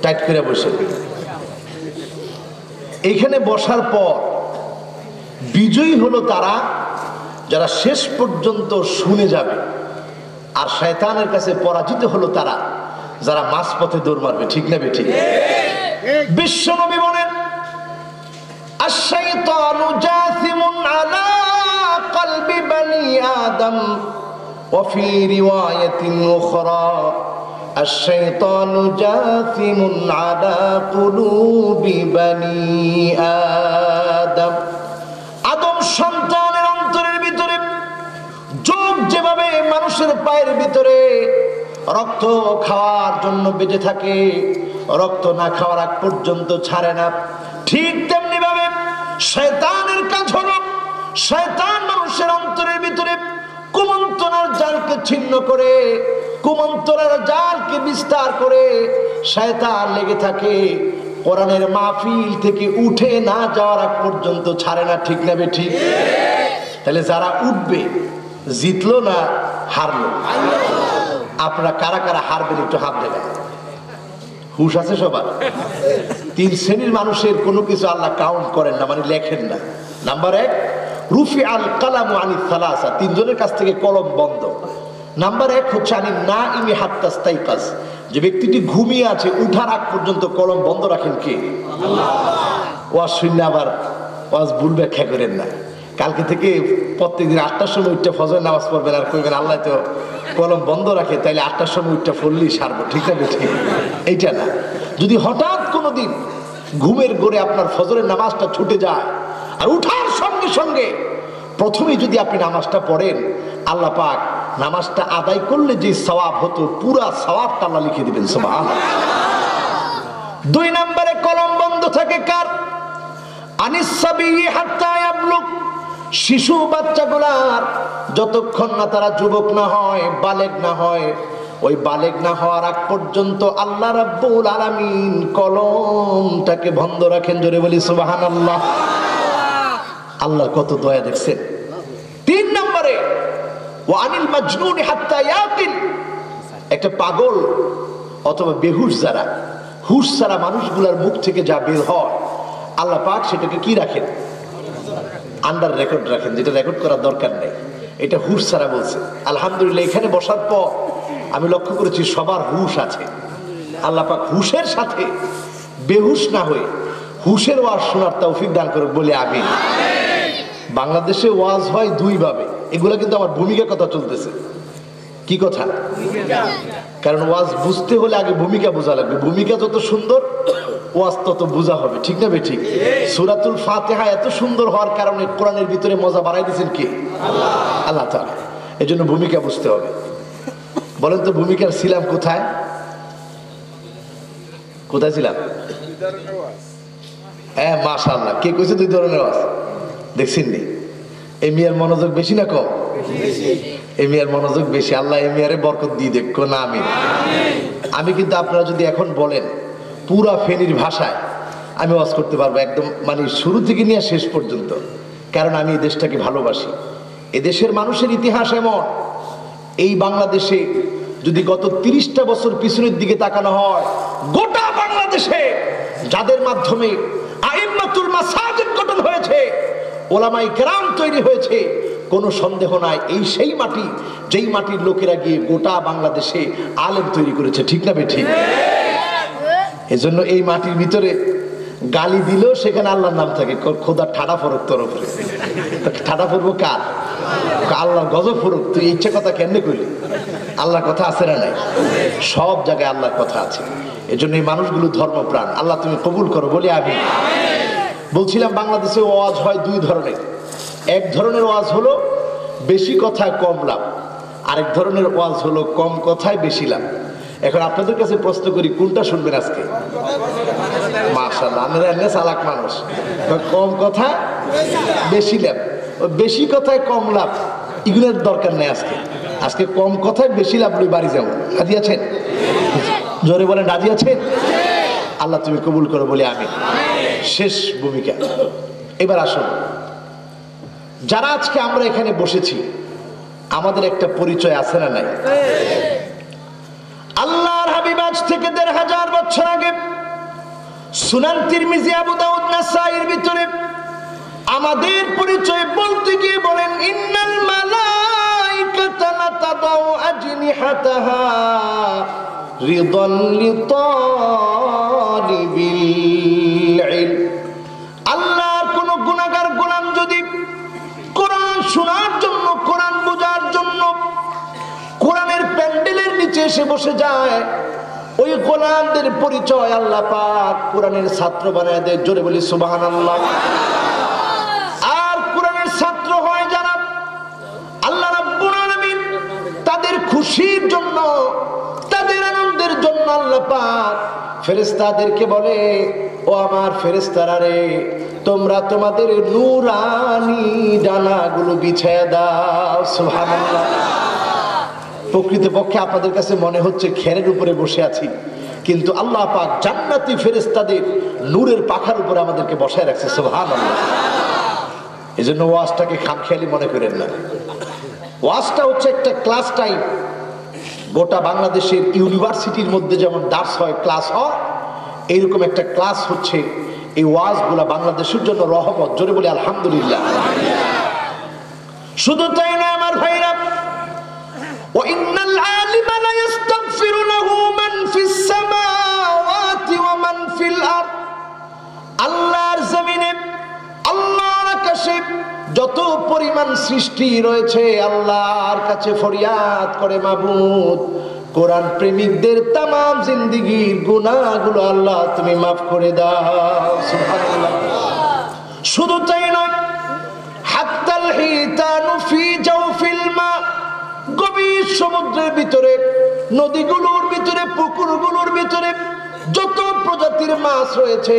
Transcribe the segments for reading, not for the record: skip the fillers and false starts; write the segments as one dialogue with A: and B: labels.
A: Tight করে বসে। এইখানে বসার পর বিজয়ী হলো তারা যারা শেষ পর্যন্ত শুনে যাবে, আর শয়তানের কাছে পরাজিত হলো তারা যারা মাঝপথে দৌড় মারবে। ঠিক না বেঠিক? বিশ্বনবী বলেন, আশ-শাইতানু জাসিমুন আলা কলবি বনি আদম ওয়া ফি রিওয়ায়াতিন উখরা আশ-শাইতানু জাসিমুন আলা কুলুবি বনি আদম। আদম সন্তানের অন্তরের ভিতরে যোগ যেভাবে মানুষের পায়ের ভিতরে রক্ত খাওয়ার জন্য বেঁচে থাকে, রক্ত না খাওয়ার আগ পর্যন্ত ছাড়ে না, ঠিক তেমনি ভাবে শয়তানের কাজ হলো শয়তান মানুষের অন্তরের ভিতরে কুমন্ত্রণার জালকে ছিন্ন করে, কুমন্ত্রণার জালকে বিস্তার করে শয়তান লেগে থাকে কোরআনের মাহফিল থেকে উঠে না যাওয়ার আগ পর্যন্ত ছাড়ে না। ঠিক না বেঠিক? তাহলে যারা উঠবে জিতলো না হারলো? আপনারা কারা কারা হারবেন একটু হাত দেবেন। হুশ আছে সবার? 3 শ্রেণীর মানুষের কোনো কিছু আল্লাহ কাউন্ট করেন না, মানে লেখেন না। নাম্বার 1, রুফি আল কালামু আনিস সালাসা, 3 জনের কাছ থেকে কলম বন্ধ। নাম্বার 1 হচ্ছে আনিন নাইমি হাত্তা ইস্তাইকাজ, যে ব্যক্তিটি ঘুমিয়ে আছে উঠার আগ পর্যন্ত কলম বন্ধ রাখেন কে? আল্লাহ। ওয়াজ শুনলে আবার ওয়াজ ভুল ব্যাখ্যা করেন না। কালকে থেকে প্রত্যেকদিন 8টার সময় উঠতে ফজর নামাজ পড়বেন আর কইবেন আল্লাহ তো কলম বন্ধ রাখে, তাইলে 8টার সময় উঠতে পড়লেই সারবো। ঠিক না বেঠিক? এইটা না। যদি হঠাৎ কোনোদিন ঘুমের ঘোরে আপনার ফজরের নামাজটা ছুটে যায় আর উঠার সঙ্গে সঙ্গে প্রথমেই যদি আপনি নামাজটা পড়েন, আল্লাহ পাক নামাজটা আদায় করলে যে সওয়াব হতো পুরা সওয়াবটা আল্লাহ লিখে দিবেন। সুবহানাল্লাহ। 2 নম্বরে কলম বন্ধ থাকে কার? আনিস সাবি হাত্তা ইয়াবলুগ, শিশু বাচ্চাগুলার যতক্ষণ না তারা যুবক না হয়, বালেগ না হয়, ওই বালেগ না হওয়ার আগ পর্যন্ত আল্লাহ রাব্বুল আলামিন কলমটাকে বন্ধ রাখেন। জোরে বলি সুবহানাল্লাহ। আল্লাহর কত দয়া দেখছেন। 3 নম্বরে ওয়া আনিল মাজনুন হাত্তা ইয়াকিল, একটা পাগল অথবা বেহুশ যারা, হুশ ছাড়া মানুষগুলার মুখ থেকে যা বের হয় আল্লাহ পাক সেটাকে কি রাখেন? আন্ডার রেকর্ড রাখেন, যেটা রেকর্ড করার দরকার নেই। এটা হুশ ছাড়া বলছে। আলহামদুলিল্লাহ, এখানে বসার পর আমি লক্ষ্য করেছি সবার হুশ আছে। আল্লাহ পাক হুশের সাথে বেহুশ না হয়ে হুশের ওয়াজ শোনার তৌফিক দান করুক বলে আমিন। বাংলাদেশে ওয়াজ হয় 2 ভাবে, এগুলা কিন্তু আমার ভূমিকা কথা চলতেছে। কি কথা? কারণ ওয়াজ বুঝতে হলে আগে ভূমিকা বোঝা লাগবে। ভূমিকা যত সুন্দর ওয়াজ তত বোঝা হবে। ঠিক না বেঠিক? সূরাতুল ফাতিহা এত সুন্দর হওয়ার কারণে কোরআনের ভিতরে মজা বাড়াই দিয়েছেন কে? আল্লাহ তাআলা। এজন্য ভূমিকা বুঝতে হবে। বলেন তো ভূমিকার ছিলাম কোথায়? কোথায় ছিলাম? হ্যাঁ মাশাআল্লাহ। কে কইছে 2 ধরনের ওয়াজ? দেখছেন নি? এই মিয়ার মনোযোগ বেশি না কম? এই মিয়ার মনোযোগ বেশি। আল্লাহ এই মিয়ারে বরকত দিয়ে দেখো না। আমি কিন্তু আপনারা যদি এখন বলেন পুরা ফেনীর ভাষায় আমি ওয়াজ করতে পারবো, একদম মানে শুরু থেকে নিয়ে শেষ পর্যন্ত। কারণ আমি এই দেশটাকে ভালোবাসি। এদেশের মানুষের ইতিহাস এমন, এই বাংলাদেশে যদি গত 30টা বছর পিছনের দিকে তাকানো হয়, গোটা বাংলাদেশে যাদের মাধ্যমে আইম্মাতুল মাসাজিদ গঠন হয়েছে, ওলামায়ে কেরাম তৈরি হয়েছে, কোনো সন্দেহ নাই এই সেই মাটি যেই মাটির লোকেরা গিয়ে গোটা বাংলাদেশে আলেম তৈরি করেছে। ঠিক না বেঠিক? এজন্য এই মাটির ভিতরে গালি দিলেও সেখানে আল্লাহর নাম থাকে। খোদা ঠাডা ফরক তোর উপরে, ঠাডা ফরবো কার? আল্লাহর গজব ফরক। তুই ইচ্ছে কথা কেমনে করলি? আল্লাহর কথা আছে না নাই? সব জায়গায় আল্লাহর কথা আছে। এজন্য এই মানুষগুলো ধর্মপ্রাণ। আল্লাহ তুমি কবুল করো বলে আমি বলছিলাম বাংলাদেশে ওয়াজ হয় 2 ধরনের। এক ধরনের ওয়াজ হলো বেশি কথায় কম লাভ, আরেক ধরনের ওয়াজ হলো কম কথায় বেশি লাভ। এখন আপনাদের কাছে প্রশ্ন করি, কোনটা শুনবেন আজকে? মাশাআল্লাহ, আপনারা এমনি চালাক মানুষ। কম কথা বেশি লাভ, বেশি কথায় কম লাভ এগুলোর দরকার নেই। আজকে কম কথায় বেশি লাভ লই বাড়ি যাবো। রাজি আছেন? জোরে বলেন রাজি আছেন? আল্লাহ তুমি কবুল করো বলে আমি। শেষ ভূমিকা। এবার আসুন, যারা আজকে আমরা এখানে বসেছি আমাদের একটা পরিচয় আছে না নাই? আল্লাহর হাবিব আজ থেকে 1500 বছর আগে সুনান তিরমিজি, আবু দাউদ, নাসাইর ভিতরে আমাদের পরিচয় বলতে গিয়ে বলেন, ইন্নাল মালাইকাতা লাতাদাউ আজনিহাতাহা রিদান লিতালিবিল ইলম। আল্লাহর কোন গুনাহগার গোলাম যদি কোরআন শোনার জন্য, কোরআন বোঝার জন্য কোরআনের প্যান্ডেলের নিচে এসে বসে যায়, ওই গোলামদের পরিচয় আল্লাহ পাক কোরআনের ছাত্র বানায় দেয়। জোরে বলি সুবহানাল্লাহ। আর কোরআনের ছাত্র হয় যারা, আল্লাহ রাব্বুল আলামিন তাদের খুশির জন্য, তাদের আনন্দের জন্য আল্লাহ পাক ফেরেশতাদেরকে বলে, ও আমার ফেরেশতারা রে, তোমরা তোমাদের নূরানি ডানাগুলো বিছায়া দাও। সুবহানাল্লাহ। প্রকৃতপক্ষে আপনাদের কাছে মনে হচ্ছে খেরের উপরে বসে আছি, কিন্তু আল্লাহ পাক জান্নাতি ফেরেশতাদের নূরের পাখার উপরে আমাদেরকে বসায় রাখছে। সুবহানাল্লাহ। এই জন্য ওয়াজটাকে খামখেয়ালি মনে করেন না। ওয়াজটা হচ্ছে একটা ক্লাস টাইম। গোটা বাংলাদেশের ইউনিভার্সিটির মধ্যে যেমন দার্স হয়, ক্লাস হয়, এইরকম একটা ক্লাস হচ্ছে এই ওয়াজগুলা বাংলাদেশের জন্য রহমত। জোরে বলি আলহামদুলিল্লাহ। শুধু তাই না আমার ভাইরা, وَإِنَّ الْعَالِمَ لَيَسْتَغْفِرُ لَهُ مَنْ فِي السَّمَاوَاتِ وَمَنْ فِي الْأَرْضِ। আল্লাহর জমিনে, আল্লাহর আকাশে যত পরিমাণ সৃষ্টি রয়েছে আল্লাহর কাছে ফরিয়াদ করে, মাবুদ কোরআন প্রেমিকদের তামাম জিন্দেগীর গুনাহগুলো আল্লাহ তুমি মাফ করে দাও। সুবহানাল্লাহ। শুধু তাই নয়, হাত্তাল হিতানু ফি জাওফিল মা, গভীর সমুদ্রের ভিতরে, নদীগুলোর ভিতরে, পুকুরগুলোর ভিতরে যত প্রজাতির মাছ রয়েছে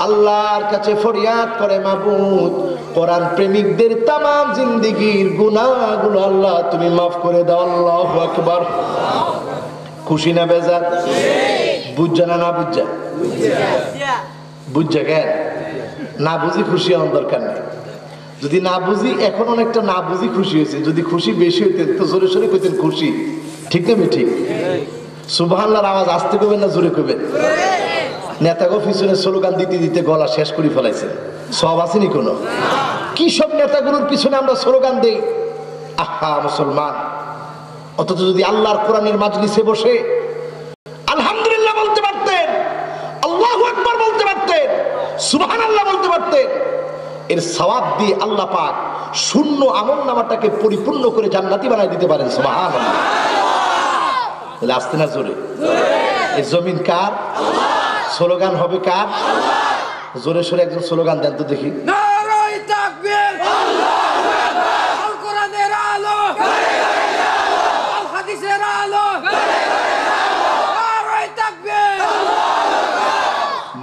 A: আল্লাহর কাছে ফরিয়াদ করে, মাবুদ কোরআন প্রেমিকদের তামাম জিন্দেগীর গুনাহগুলো আল্লাহ তুমি মাফ করে দাও। আল্লাহু আকবার। খুশি না বেজার? বুঝা না না বুঝা? বুঝা কেন? না বুঝি খুশি হওয়ার দরকার নেই। যদি না বুঝি, এখন অনেকটা না বুঝি খুশি হয়েছে। যদি খুশি বেশি হইতেন তো জোরে সোরে কইতেন খুশি। ঠিক না ঠিক? সুবহানাল্লাহর আওয়াজ আস্তে করবেন না জোরে করবেন? নেতাগো পিছনে স্লোগান দিতে দিতে গলা শেষ করে ফেলাইছেন। সব আসেনি কোনো? কি সব নেতাগুলোর পিছনে আমরা স্লোগান দেই। আহা মুসলমান, অথচ যদি আল্লাহর কোরআনের মাজলিসে বসে আলহামদুলিল্লাহ বলতে পারতেন, আল্লাহু আকবার বলতে পারতেন, সুবহানাল্লাহ বলতে পারতেন, এর সওয়াব দিয়ে আল্লাহ পাক শূন্য আমলনামাটাকে পরিপূর্ণ করে জান্নাতি বানাই দিতে পারেন। সুবহানাল্লাহ। তাহলে আসতে না জোরে? এই জমিন কার? স্লোগান হবে কার? জোরে সোরে একজন স্লোগান দেন তো দেখি।
B: নারায়ে তাকবীর, আল্লাহু আকবার, আল কোরআনের আলো, আল হাদিসের আলো, নারায়ে তাকবীর।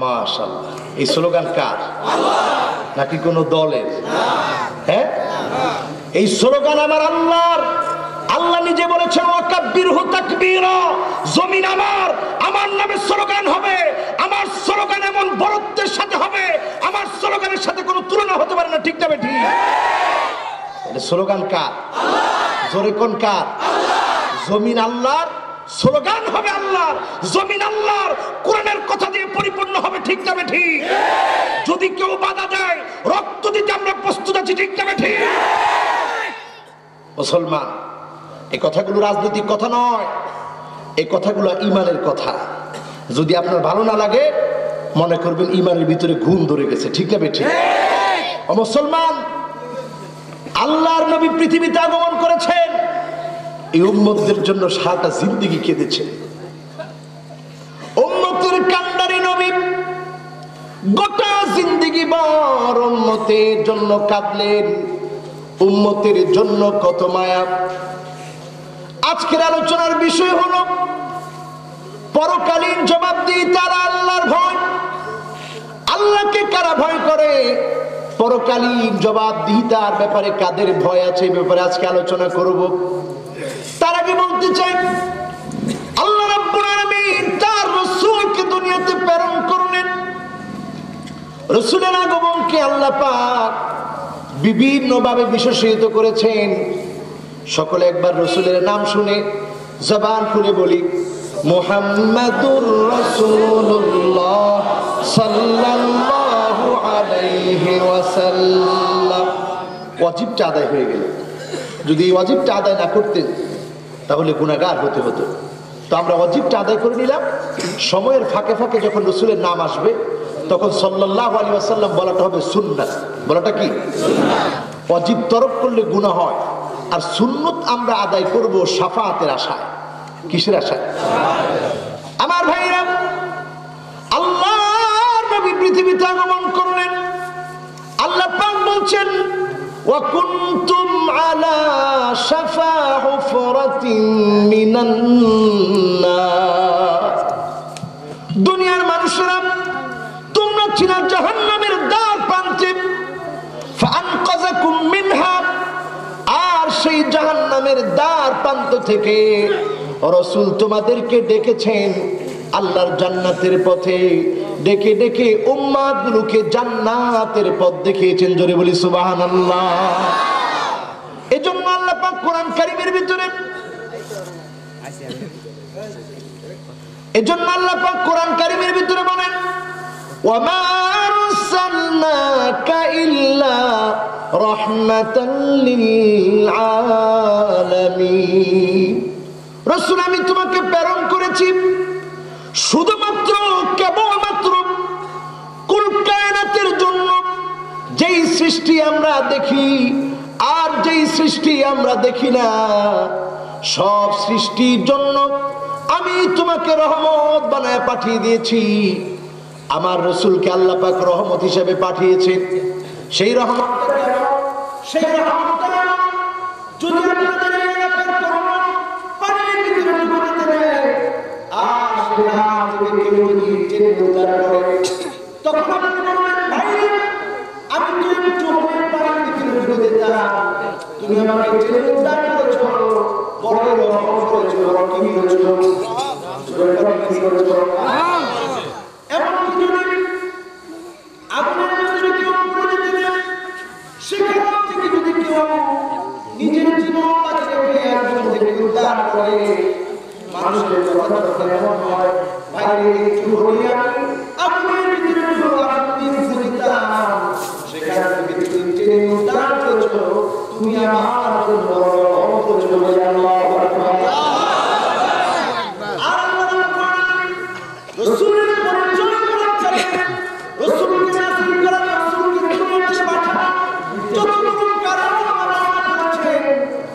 A: মাশাআল্লাহ। এই স্লোগান কার? নাকি কোন দলের? হ্যাঁ, এই স্লোগান আমার আল্লাহর। আল্লাহ নিজে বলেছেন, ওয়াকাব্বিরহু তাকবীরা। জমিন আমার, আমার নামে স্লোগান হবে। আমার স্লোগান এমন বড়ত্বের সাথে হবে, আমার স্লোগানের সাথে কোনো তুলনা হতে পারে না। ঠিক না বেঠিক? স্লোগান কার? জোরে কোন কার? জমিন আল্লাহর, স্লোগান হবে আল্লাহর। জমিন আল্লাহর, কোরআনের কথা দিয়ে পরিপূর্ণ হবে। ঠিক না বেঠিক? যদি কেউ বাধা দেয়, রক্ত দিতে আমরা প্রস্তুত আছি। ঠিক না বেঠিক? মুসলমান, এই কথাগুলো রাজনৈতিক কথা নয়, এই কথাগুলো ঈমানের কথা। যদি আপনার ভালো না লাগে, মনে করবেন ঈমানের ভিতরে ঘুম ধরে গেছে। ঠিক না বেঠিক? ও মুসলমান, আল্লাহর নবী পৃথিবীতে আগমন করেছেন, এই উম্মতদের জন্য সারাটা জিন্দেগি কেঁদেছেন। উম্মতের কান্ডারি নবী গোটা জিন্দেগি ভর উম্মতের জন্য কাঁদলেন। উম্মতের জন্য কত মায়া। আজকের আলোচনার বিষয় হলো পরকালীন জবাবদিহি। তারা আল্লাহর ভয়। আল্লাহকে কারা ভয় করে? পরকালীন জবাবদিহিতার ব্যাপারে কাদের ভয় আছে, এই ব্যাপারে আজকে আলোচনা করব। তার আগে বলতে চাই, আল্লাহ রাব্বুল আলামিন তার রাসূলকে দুনিয়াতে প্রেরণ করলেন। রাসূলের আগমনকে আল্লাহ পাক বিভিন্ন ভাবে বিশেষিত করেছেন। সকলে একবার রাসূলের নাম শুনে জবান খুলে বলি, মুহাম্মাদুর রাসূলুল্লাহ ওয়াজিবটা আদায় হয়ে গেল। যদি এই ওয়াজিবটা আদায় না করতেন তাহলে গুনাহগার হতে হতো। তো আমরা ওয়াজিবটা আদায় করে নিলাম। সময়ের ফাঁকে ফাঁকে যখন রাসূলের নাম আসবে তখন সাল্লাল্লাহু আলাইহি ওয়াসাল্লাম বলাটা হবে সুন্নাত। বলাটা কি? ওয়াজিব তরক করলে গুনাহ হয়, আর সুন্নত আমরা আদায় করব শাফাআতের আশায়। কিসের আশায়? আমার ভাইরা, আল্লাহর নবী পৃথিবীতে আগমন করলেন। আল্লাহ পাক বলছেন ওয়া কুনতুম আলা শাফা হুফরাতিন মিনান নার। দুনিয়ার মানুষেরা তোমরা ছিলে জাহান্নামের দ্বার প্রান্তে, ফাআনকাযাকুম মিনহা। আর সেই জাহান্নামের দ্বার প্রান্ত থেকে রাসূল তোমাদেরকে ডেকেছেন আল্লাহর জান্নাতের পথে, ডেকে ডেকে উম্মাতগুলোকে জান্নাতের পথ দেখিয়েছেন। জোরে বলি সুবহানাল্লাহ। এজন্য আল্লাহ পাক কোরআন কারীমের ভিতরে বলেন ওয়া মা আরসালনাকা ইল্লা রাহমাতাল লিল আলামিন। রাসূল, আমি তোমাকে প্রেরণ করেছি শুধুমাত্র কেবলমাত্র কুল কায়নাতের জন্য। যেই সৃষ্টি আমরা দেখি আর যেই সৃষ্টি আমরা দেখি না, সব সৃষ্টির জন্য আমি তোমাকে রহমত বানায় পাঠিয়ে দিয়েছি। আমার রাসূলকে আল্লাহ পাক রহমত হিসেবে পাঠিয়েছেন। সেই রহমত যদি আপনাদের এলাকার কোনো পানির ভিতরে ডুবে দেয় আর সেটা থেকে কেউ যদি টেনে উদ্ধার করে, তখন আপনি বলবেন ভাই আমি তুমি চোখের পানির ভিতরে ডুবে দিলাম, তুমি আমাকে টেনে উদ্ধার করেছো, বড় রহমত করেছো, বড় কি করেছো, কি করেছো। এমন কিছু আপনার যদি কেউ করে দিতে, সেখান থেকে যদি কেউ নিজের জীবনটাকে রেখে একজন থেকে উদ্ধার করে, মানুষের কথা তখন এমন হয় ভাই একটু হলে আপনার ভিতরে আপনি দিতাম, সেখান থেকে তুমি টেনে উদ্ধার করেছো, তুমি আমার জন্য রহমত করেছো। আল্লাহু আকবার। রাসূলের পরিচয় করাচ্ছেন, রাসূলকে নাসিব করা, রাসূলকে দুনিয়াতে পাঠানো, যতটুকু কারণ আছে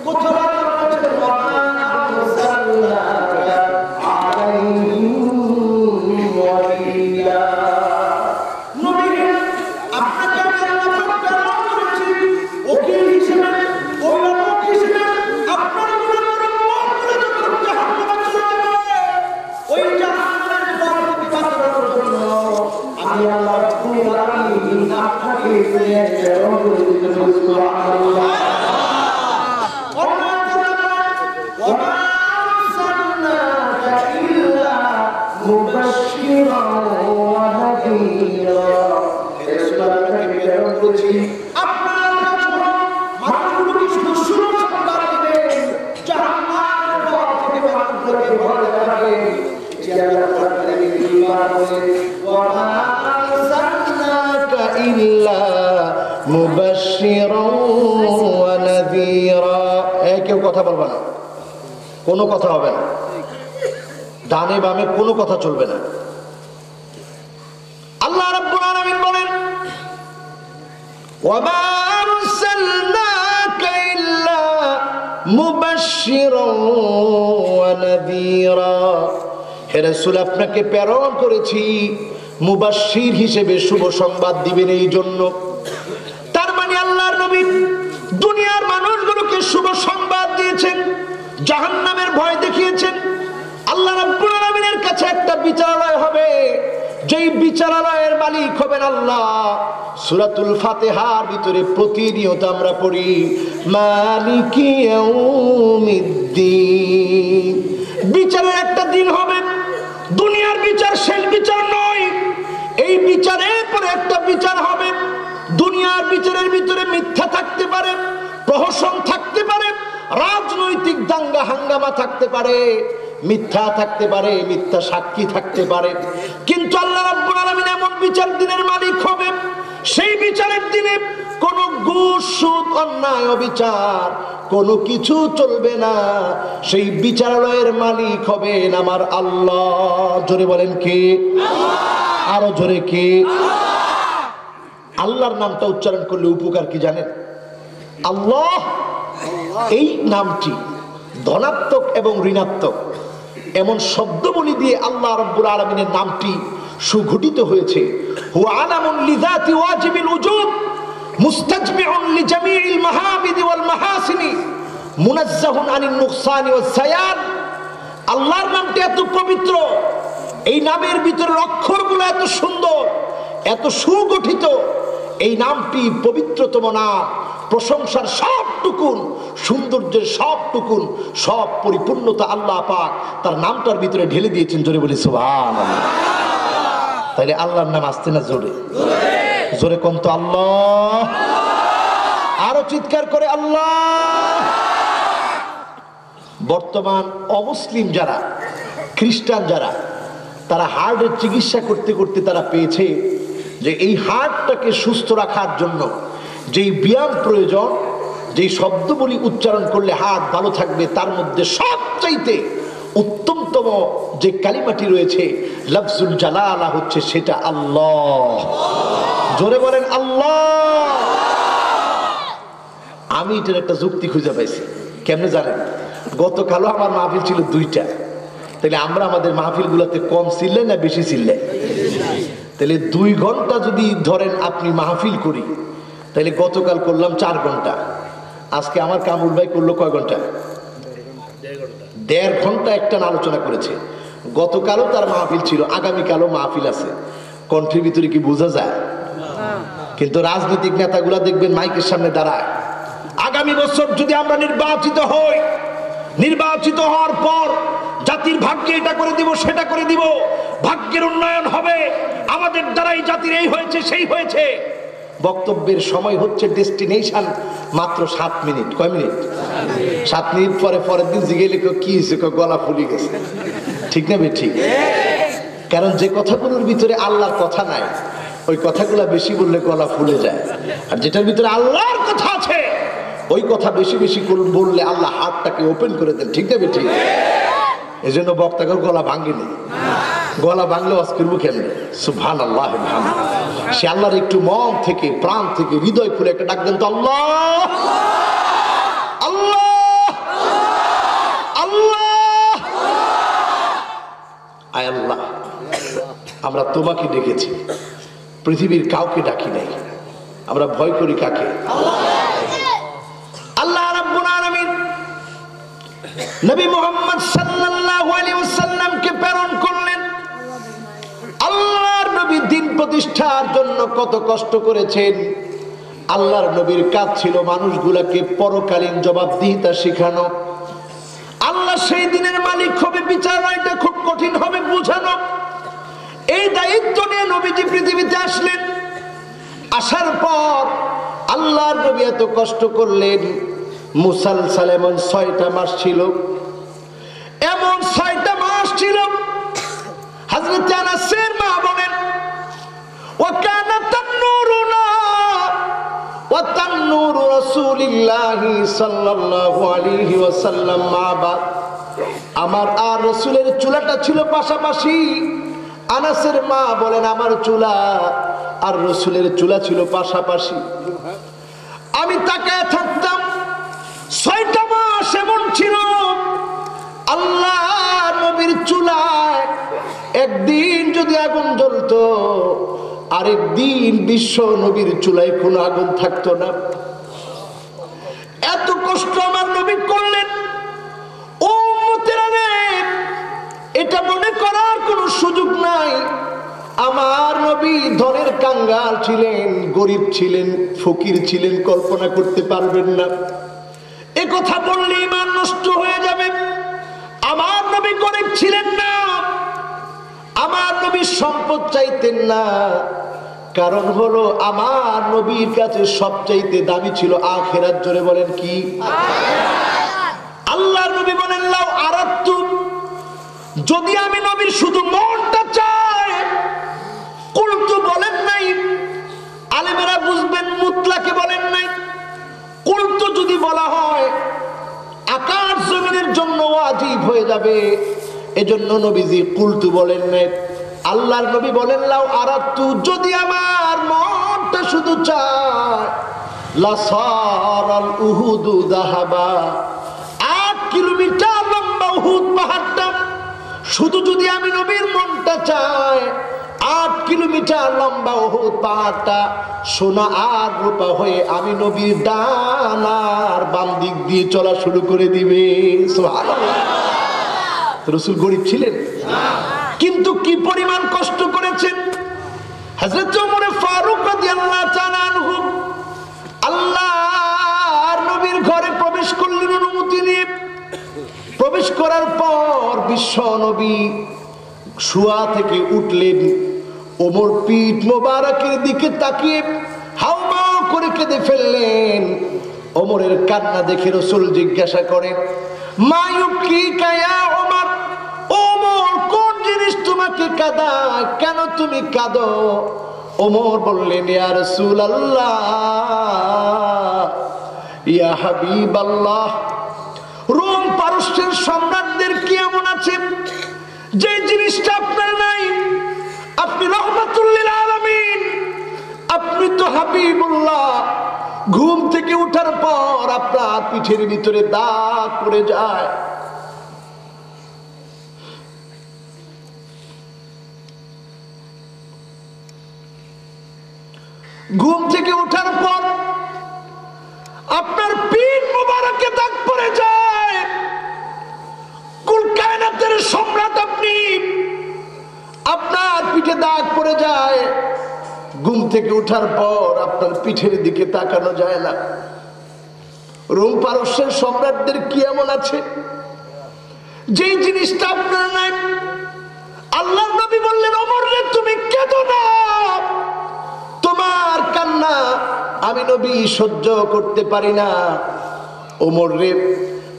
A: কোথাও আছে ওয়া আরসালনাকা আলাইহিম ওয়াকিলা। নবী, আপনাকে আল্লাহ প্রেরণ করেছি ওকিল হিসেবে, অভিভাবক হিসেবে। আপনার গুনাহ করে যখন জাহান্নামে চলে যাবে, ওই জাহান্নামের আমি আল্লাহ রাব্বুল আলামিন আপনাকে প্রেরণ করেছি। সুবহানাল্লাহ। ওয়া মা আরসালনাকা ইল্লা মুবাশশিরান ওয়া নাযীরা। রাসূল, আপনাকে প্রেরণ করেছি আপনার কাছে মানুষগুলোকে শুধু সুসংবাদ দিবেন, জাহান্নামের ভয় থেকে মানুষগুলোকে ভয় দেখাবেন। যে আল্লাহ তাআলা ঈমান বলেন ওয়া মা আরসালনাকা ইল্লা মুবাশশিরান ওয়া নাযীরা। কেউ কথা বলবে না, কোনো কথা হবে না, ডানে বামে কোনো কথা চলবে না। আল্লাহ রাব্বুল আলামিন বলেন ওয়া মা আরসালনাকা ইল্লা মুবাশশিরান ওয়া নাযীরা। হে রাসূল, আপনাকে প্রেরণ করেছি মুবাশশির হিসেবে, শুভ সংবাদ দিবেন এই জন্য। তার মানে আল্লাহর নবী দুনিয়ার মানুষগুলোকে শুভ সংবাদ দিয়েছেন, জাহান্নামের ভয় দেখিয়েছেন। আল্লাহ রাব্বুল আলামিনের কাছে একটা বিচারালয় হবে, যেই বিচারালয়ের মালিক হবেন আল্লাহ। সূরাতুল ফাতিহার ভিতরে প্রতিনিয়ত আমরা পড়ি মালিকি ইয়াউমিদ্দিন। বিচারের একটা দিন হবে। দুনিয়ার বিচার শেষ বিচার নয়, এই বিচারের পরে একটা বিচার হবে। দুনিয়ার বিচারের ভিতরে মিথ্যা থাকতে পারে, প্রহসন থাকতে পারে, রাজনৈতিক দাঙ্গা হাঙ্গামা থাকতে পারে, মিথ্যা থাকতে পারে, মিথ্যা সাক্ষী থাকতে পারে, কিন্তু আল্লাহ রাব্বুল আলামিন এমন বিচার দিনের মালিক হবে সেই বিচারের দিনে কোনো ঘুষ সুদ অন্যায় অবিচার কোনো কিছু চলবে না। সেই বিচারালয়ের মালিক হবেন আমার আল্লাহ। জোরে বলেন কে? আরো জোরে কে? আল্লাহর নামটা উচ্চারণ করলে উপকার কি জানেন? আল্লাহ এই নামটি ধনাত্মক এবং ঋণাত্মক এমন শব্দবলী দিয়ে আল্লাহ রাব্বুল আলামিনের নামটি সুগঠিত হয়েছে। হুয়া আলামুন লিযাতি ওয়াজিবিল উজুব মুস্তাজমিউন লিজামিইল মাহামিদি ওয়াল মাহাসিনি মুনাজ্জাহুন আনিন নুকসানি ওয়াস সায়ান। আল্লাহর নামটি এত পবিত্র, এই নামের ভিতরে অক্ষরগুলো এত সুন্দর, এত সুগঠিত। এই নামটি পবিত্রতম নাম, প্রশংসার সবটুকুন, সৌন্দর্যের সবটুকুন, সব পরিপূর্ণতা আল্লাহ পাক তার নামটার ভিতরে ঢেলে দিয়েছেন। জোরে বলি সুবহানাল্লাহ। তাহলে আল্লাহর নাম আসছে না জোরে? জোরে কোন তো আল্লাহ, আরো চিৎকার করে আল্লাহ। বর্তমান অমুসলিম যারা, খ্রিস্টান যারা, তারা হার্টের চিকিৎসা করতে করতে তারা পেয়েছে যে এই হার্টটাকে সুস্থ রাখার জন্য যেই ব্যায়াম প্রয়োজন, যেই শব্দগুলি উচ্চারণ করলে হার্ট ভালো থাকবে, তার মধ্যে সবচাইতে উত্তমতম যে কালিমাটি রয়েছে লফজুল জালালা হচ্ছে সেটা আল্লাহ। জোরে বলেন আল্লাহ। আমি এটার একটা যুক্তি খুঁজে পাইছি। কেমনে জানেন? গতকালও আমার মাহফিল ছিল 2টা। তাহলে আমরা আমাদের মাহফিল গুলাতে কম ছিলেন না বেশি ছিলেন? তাহলে 2 ঘন্টা যদি ধরেন আপনি মাহফিল করি, তাহলে গতকাল করলাম 4 ঘন্টা, আজকে আমার কামরুল ভাই করলো কয় ঘন্টা? 1.5 ঘন্টা একটা আলোচনা করেছে। গতকালও তার মাহফিল ছিল, আগামীকালও মাহফিল আছে। কণ্ঠের ভিতরে কি বোঝা যায়? কিন্তু রাজনৈতিক নেতাগুলা দেখবেন মাইকের সামনে দাঁড়ায়, আগামী বছর যদি আমরা নির্বাচিত হই, নির্বাচিত হওয়ার পর জাতির ভাগ্যে এটা করে দিব, সেটা করে দিব, ভাগ্যের উন্নয়ন হবে, আমাদের দ্বারাই জাতির এই হয়েছে সেই হয়েছে। বক্তব্যের সময় হচ্ছে ডেস্টিনেশন মাত্র 7 মিনিট। কয় মিনিট? 7 মিনিট পরে পরের দিন জিজ্ঞেস কি হয়েছে, গলা ফুলে গেছে। ঠিক না বে? ঠিক। কারণ যে কথাগুলোর ভিতরে আল্লাহর কথা নাই, ওই কথাগুলো বেশি বললে গলা ফুলে যায়। আর যেটার ভিতরে আল্লাহর কথা আছে, ওই কথা বেশি বেশি বললে আল্লাহ হাতটাকে ওপেন করে দেন। ঠিক না বে? ঠিক। এই জন্য বক্তাকে গলা ভাঙেনি। গলা ভাঙলে ওয়াজ করবো কেমনে? সুবহানাল্লাহ। সে আল্লাহর একটু মন থেকে, প্রাণ থেকে, হৃদয় খুলে একটা ডাক দেন তো, আল্লাহ আল্লাহ আল্লাহ। আয় আল্লাহ, আমরা তোমাকে ডেকেছি, পৃথিবীর কাউকে ডাকি নাই। আমরা ভয় করি কাকে? আল্লাহ রাব্বুল আলামিন নবী মুহাম্মদ সাল্লাল্লাহু আলাইহি ওয়াসাল্লামকে প্রেরণ করলেন। আল্লাহর নবী দিন প্রতিষ্ঠার জন্য কত কষ্ট করেছেন। আল্লাহর নবীর কাজ ছিল মানুষগুলাকে পরকালীন জবাবদিহিতা শেখানো। আল্লাহ সেই দিনের মালিক হবে, বিচারটা খুব কঠিন হবে বুঝানো। এই দায়িত্ব নিয়ে নবীজি পৃথিবীতে আসলেন। আসার পর আল্লাহর নবী এত কষ্ট করলেন। মুসালসাল এমন 6টা মাস ছিল, এমন 6টা মাস ছিল। হযরত আনাসের মা বলেন, ওয়া কানাত তান্নুরুনা ওয়া তান্নুরু রাসূলিল্লাহি সাল্লাল্লাহু আলাইহি ওয়াসাল্লাম মা'বাদ। আমার আর রাসূলের চুলাটা ছিল পাশাপাশি। আনাসের মা বলেন, আমার চুলা আর রাসূলের চুলা ছিল পাশাপাশি। আমি তাকায় থাকতাম। 6টা মাস এমন ছিল, আল্লাহ নবীর চুলায় একদিন যদি আগুন জ্বলতো, আরেকদিন বিশ্ব নবীর চুলায় কোনো আগুন থাকতো না। এত কষ্ট আমার নবী করলেন। ও উম্মতেরা রে, এটা মনে করার কোনো সুযোগ নাই আমার নবী ধনের কাঙ্গাল ছিলেন, গরিব ছিলেন, ফকির ছিলেন, কল্পনা করতে পারবেন না। এ কথা বললে ঈমান নষ্ট হয়ে যাবে। আমার নবী গরিব ছিলেন না, আমার নবী সম্পদ চাইতেন না। কারণ হলো আমার নবীর কাছে সবচাইতে দামি ছিল আখিরাত। জোরে বলেন কি? আল্লাহর নবী বলেন, লাউ আরাদতু, যদি আমি নবীর শুধু মনটা চাই, কুলতু, বলেন নাই, আলেম স্বাভাবিক হয়ে যাবে। এজন্য নবীজি কুলতু বলেন না, আল্লাহর নবী বলেন লাউ আরাতু, যদি আমার মনটা শুধু চায়, লাসারাল উহুদু যাহাবা, 8 কিলোমিটার লম্বা উহুদ পাহাড়টা শুধু যদি আমি নবীর মনটা চায়, 8 কিলোমিটার লম্বা উহুদ পাহাড়টা সোনা আর রূপা হয়ে আমি নবীর ডান আর বাম দিক দিয়ে চলা শুরু করে দিবে। সুবহানাল্লাহ। রাসূল গরীব ছিলেন না, কিন্তু কি পরিমাণ কষ্ট করেছেন। হযরত ওমর ফারুক রাদিয়াল্লাহু তাআলা আনহু আল্লাহর নবীর ঘরে প্রবেশ করলেন অনুমতি নিয়ে। প্রবেশ করার পর বিশ্ব নবী শোয়া থেকে উঠলেন, ওমর পিঠ মোবারকের দিকে তাকিয়ে হাউমাউ করে কেঁদে ফেললেন। ওমরের কান্না দেখে রাসূল জিজ্ঞাসা করেন, মা ইউবকিকা ইয়া ওমর, ওমর কোন জিনিস তোমাকে কাঁদায়, কেন তুমি কাঁদো? ওমর বললেন, ইয়া রাসূলুল্লাহ, ইয়া হাবিবাল্লাহ, রোম পারস্যের সম্রাটদের কি এমন আছে যে জিনিসটা আপনার নাই? আপনি রহমাতুল লিল আলামিন, আপনি তো হাবিবুল্লাহ। ঘুম থেকে ওঠার পর আপনার পিঠের ভিতরে দাগ পড়ে যায়, ঘুম থেকে ওঠার পর আপনার পিঠ মোবারকে দাগ পড়ে যায়। কুল কায়নাতের সম্রাট আপনি, আপনার পিঠে দাগ পড়ে যায়। ঘুম থেকে ওঠার পর আপনার পিঠের দিকে তাকানো যায় না। রোম পারস্যের সম্রাটদের কি এমন আছে যেই জিনিসটা আপনার নাই? আল্লাহর নবী বললেন, ওমর রে তুমি কেঁদো না, তোমার কান্না আমি নবী সহ্য করতে পারি না। ওমর রে,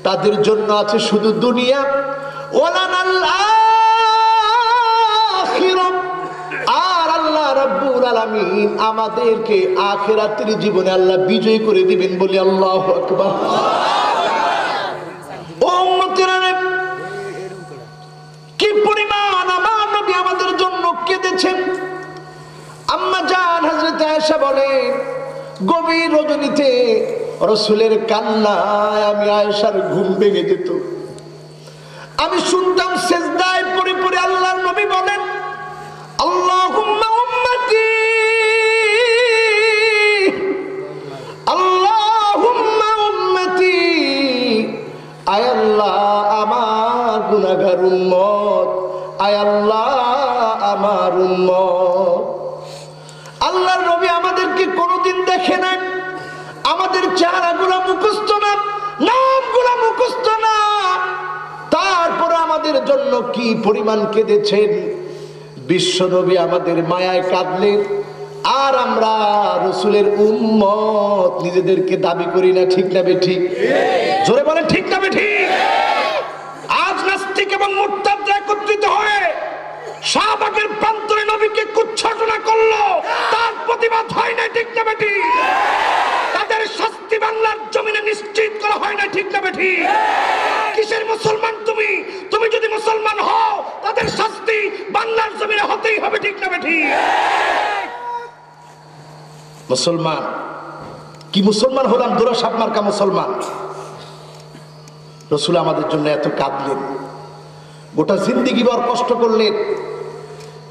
A: তাদের জন্য আছে শুধু দুনিয়া, ওয়ালানাল আখিরাহ, আর আল্লাহ রাব্বুল আলামিন আমাদেরকে আখিরাতের জীবনে আল্লাহ বিজয় করে দিবেন বলে আল্লাহু আকবার। ও উম্মতেরা, কি পরিমাণ আমার নবী আমাদের জন্য কেঁদেছেন। আম্মা জান হযরত আয়েশা বলেন, গভীর রজনীতে রাসূলের কান্নায় আমি আয়েশার ঘুম ভেঙে যেত। আমি শুনতাম সিজদায় পড়ে পড়ে আল্লাহর নবী বলেন, আল্লাহুম্মা উম্মতি, আল্লাহুম্মা উম্মতি, আয় আল্লাহ আমার গুনাহগার উম্মত, আয় আল্লাহ আমার উম্মত। আল্লাহর নবী আমাদেরকে কোনোদিন দেখে না, আমাদের চেহারাগুলো মুখস্থ না, নামগুলো মুখস্থ না, তারপরে আমাদের জন্য কি পরিমাণ কেঁদেছেন। বিশ্ব নবী আমাদের মায়ায় কাঁদলেন, আর আমরা রাসূলের উম্মত নিজেদেরকে দাবি করি না। ঠিক না বেঠিক? জোরে বলেন ঠিক না বেঠিক? আজ নাস্তিক এবং মুরতাদরা একত্রিত হয়ে শাহবাগের প্রান্তরে নবীকে কুচ্ছাটনা করলো, তার প্রতিবাদ হয় না। ঠিক না বেঠিক? তাদের শাস্তি বাংলার জমিনে নিশ্চিত করা হয় না। ঠিক না বেঠিক? কিসের মুসলমান তুমি? তুমি যদি মুসলমান হও, তাদের শাস্তি বাংলার জমিনে হতেই হবে। ঠিক না বেঠিক? মুসলমান কি মুসলমান হলাম, দোরা সাপ মার্কা মুসলমান। রাসূল আমাদের জন্য এত কাঁদলেন, গোটা জিন্দেগি ভর কষ্ট করলেন,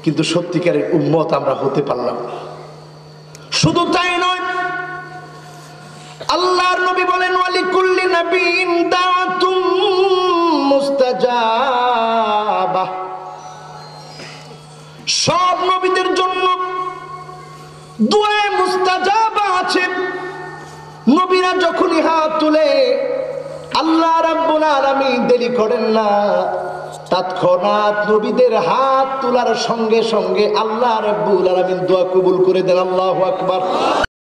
A: কিন্তু সত্যিকারের উম্মত আমরা হতে পারলাম না। শুধু তাই নয়, আল্লাহর নবী বলেন, ওয়ালিকুল্লি নাবিয়্যিন দাওয়াতুম মুস্তাজাবা, সব নবীদের জন্য দুআয়ে মুস্তাজাবা আছে। নবীরা যখনই হাত তুলে আল্লাহ রাব্বুল আলামিন দেরি করেন না, তৎক্ষণাৎ নবীদের হাত তোলার সঙ্গে সঙ্গে আল্লাহ রাব্বুল আলামিন দোয়া কবুল করে দেন। আল্লাহু আকবার।